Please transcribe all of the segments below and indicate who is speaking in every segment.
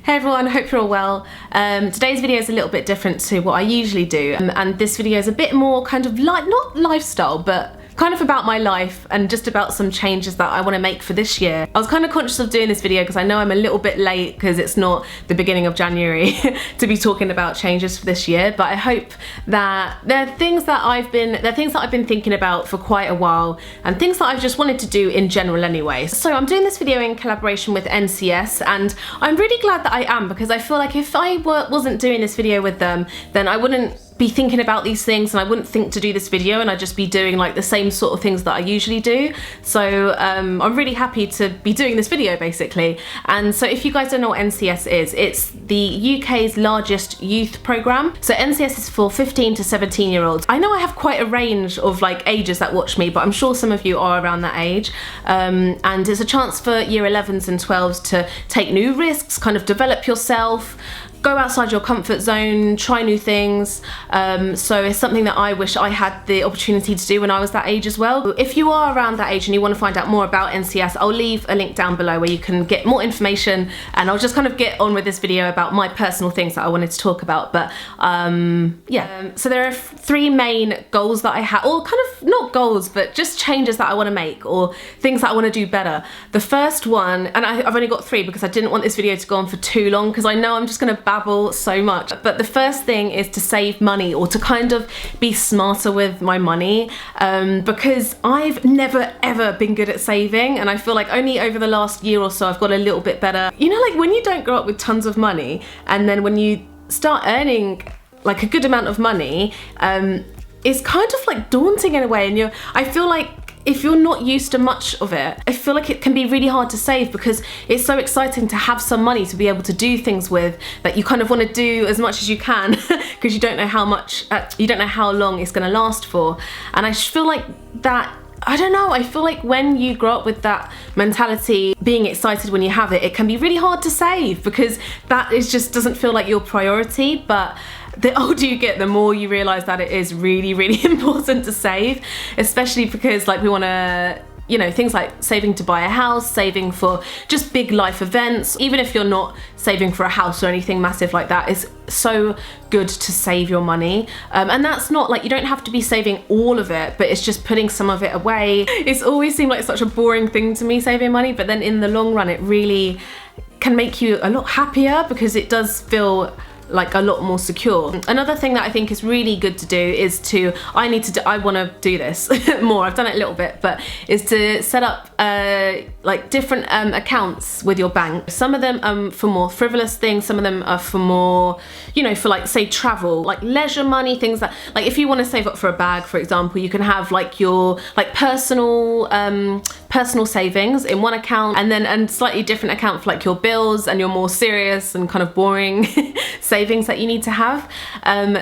Speaker 1: Hey everyone, hope you're all well. Today's video is a little bit different to what I usually do, and this video is a bit more kind of like, not lifestyle, but kind of about my life and just about some changes that I want to make for this year. I was kind of conscious of doing this video because I know I'm a little bit late because it's not the beginning of January to be talking about changes for this year, but I hope that there are things that I've been thinking about for quite a while and things that I've just wanted to do in general anyway. So I'm doing this video in collaboration with NCS, and I'm really glad that I am, because I feel like if I wasn't doing this video with them, then I wouldn't be thinking about these things and I wouldn't think to do this video, and I'd just be doing like the same sort of things that I usually do. So I'm really happy to be doing this video basically. And so if you guys don't know what NCS is, it's the UK's largest youth programme. So NCS is for 15 to 17-year-olds. I know I have quite a range of like ages that watch me, but I'm sure some of you are around that age. And it's a chance for year 11s and 12s to take new risks, kind of develop yourself, go outside your comfort zone, try new things. So it's something that I wish I had the opportunity to do when I was that age as well. If you are around that age and you want to find out more about NCS, I'll leave a link down below where you can get more information, and I'll just kind of get on with this video about my personal things that I wanted to talk about. But yeah, so there are three main goals that I have, or kind of not goals, but just changes that I want to make or things that I want to do better. The first one, and I've only got three because I didn't want this video to go on for too long because I know I'm just going to babble so much, but the first thing is to save money, or to kind of be smarter with my money, because I've never ever been good at saving, and I feel like only over the last year or so I've got a little bit better. You know, like when you don't grow up with tons of money, and then when you start earning like a good amount of money, it's kind of like daunting in a way, and I feel like if you're not used to much of it, I feel like it can be really hard to save, because it's so exciting to have some money to be able to do things with that you kind of want to do as much as you can because you don't know how much, you don't know how long it's going to last for. And I feel like that, I don't know, I feel like when you grow up with that mentality, being excited when you have it, it can be really hard to save because that is just doesn't feel like your priority. But the older you get, the more you realise that it is really, really important to save, especially because like we want to, you know, things like saving to buy a house, saving for just big life events. Even if you're not saving for a house or anything massive like that, it's so good to save your money. And that's not like, you don't have to be saving all of it, but it's just putting some of it away. It's always seemed like such a boring thing to me, saving money, but then in the long run it really can make you a lot happier because it does feel like a lot more secure. Another thing that I think is really good to do is to, I want to do this more, I've done it a little bit, but is to set up like different accounts with your bank. Some of them for more frivolous things, some of them are for more, you know, for like say travel, like leisure money, things that, like if you want to save up for a bag, for example, you can have like your like personal savings in one account, and then a slightly different account for like your bills and your more serious and kind of boring savings that you need to have.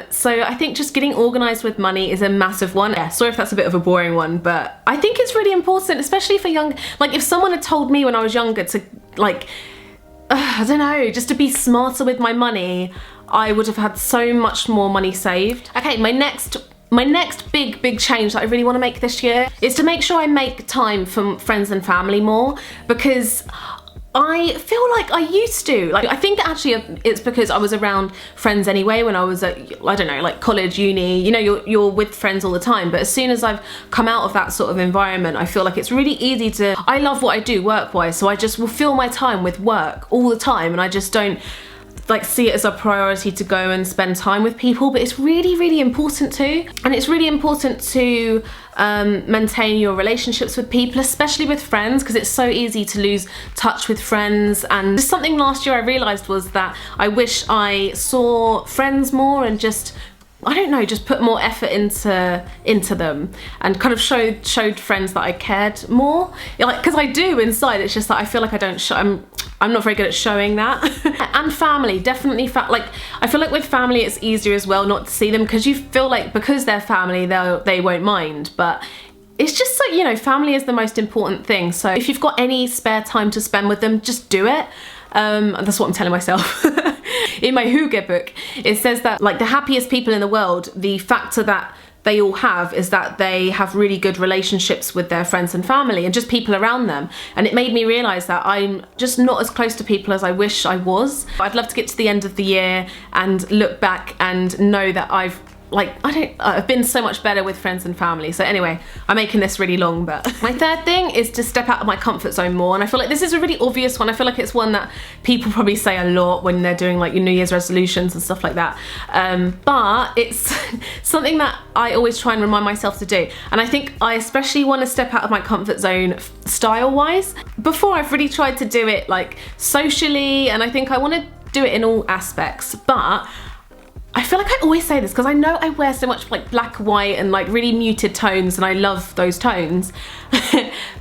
Speaker 1: So I think just getting organized with money is a massive one. Yeah, sorry if that's a bit of a boring one, but I think it's really important, especially for young, like if someone had told me when I was younger to like, I don't know, just to be smarter with my money, I would have had so much more money saved. Okay, my next big change that I really want to make this year is to make sure I make time for friends and family more, because I feel like I used to. Like, I think actually it's because I was around friends anyway when I was at, I don't know, like college, uni, you know, you're with friends all the time. But as soon as I've come out of that sort of environment, I feel like it's really easy to, I love what I do work-wise, so I just will fill my time with work all the time, and I just don't like see it as a priority to go and spend time with people. But it's really, really important to, and it's really important to maintain your relationships with people, especially with friends, because it's so easy to lose touch with friends. And just something last year I realised was that I wish I saw friends more and just, I don't know, just put more effort into them, and kind of showed friends that I cared more. Like, because I do inside, it's just that I feel like I don't show, I'm not very good at showing that. And family, definitely, like I feel like with family it's easier as well not to see them, because you feel like because they're family they won't mind, but it's just like, you know, family is the most important thing. So if you've got any spare time to spend with them, just do it. That's what I'm telling myself. In my Hygge book, it says that like the happiest people in the world, the factor that they all have is that they have really good relationships with their friends and family and just people around them. And it made me realise that I'm just not as close to people as I wish I was. I'd love to get to the end of the year and look back and know that I've been so much better with friends and family. So anyway, I'm making this really long, but my third thing is to step out of my comfort zone more. And I feel like this is a really obvious one. I feel like it's one that people probably say a lot when they're doing like your New Year's resolutions and stuff like that. But it's something that I always try and remind myself to do. And I think I especially want to step out of my comfort zone style-wise. Before, I've really tried to do it like socially, and I think I want to do it in all aspects. But I feel like I always say this because I know I wear so much like black, white and like really muted tones, and I love those tones.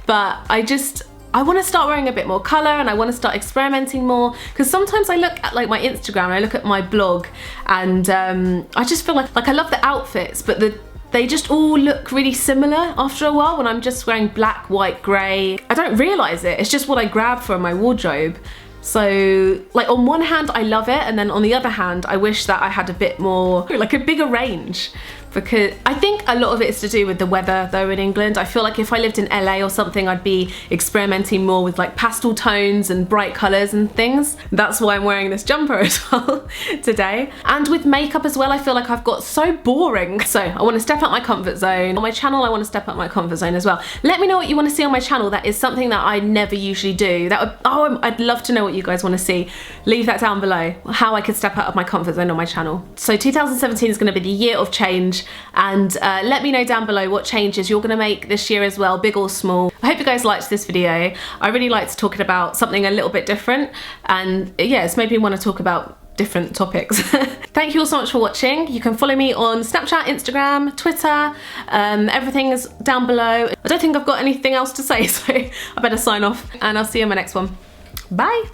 Speaker 1: But I want to start wearing a bit more colour, and I want to start experimenting more, because sometimes I look at like my Instagram and I look at my blog, and I just feel like I love the outfits, but they just all look really similar after a while when I'm just wearing black, white, grey. I don't realise it, it's just what I grab from my wardrobe. So like on one hand I love it, and then on the other hand I wish that I had a bit more, like a bigger range, because I think a lot of it is to do with the weather though in England. I feel like if I lived in LA or something, I'd be experimenting more with like pastel tones and bright colours and things. That's why I'm wearing this jumper as well today. And with makeup as well, I feel like I've got so boring. So I want to step out my comfort zone. On my channel, I want to step out my comfort zone as well. Let me know what you want to see on my channel. That is something that I never usually do. I'd love to know what you guys want to see. Leave that down below, how I could step out of my comfort zone on my channel. So 2017 is going to be the year of change, and let me know down below what changes you're going to make this year as well, big or small. I hope you guys liked this video. I really liked talking about something a little bit different, and yeah, it's made me want to talk about different topics. Thank you all so much for watching. You can follow me on Snapchat, Instagram, Twitter, everything is down below. I don't think I've got anything else to say, so I better sign off, and I'll see you in my next one. Bye.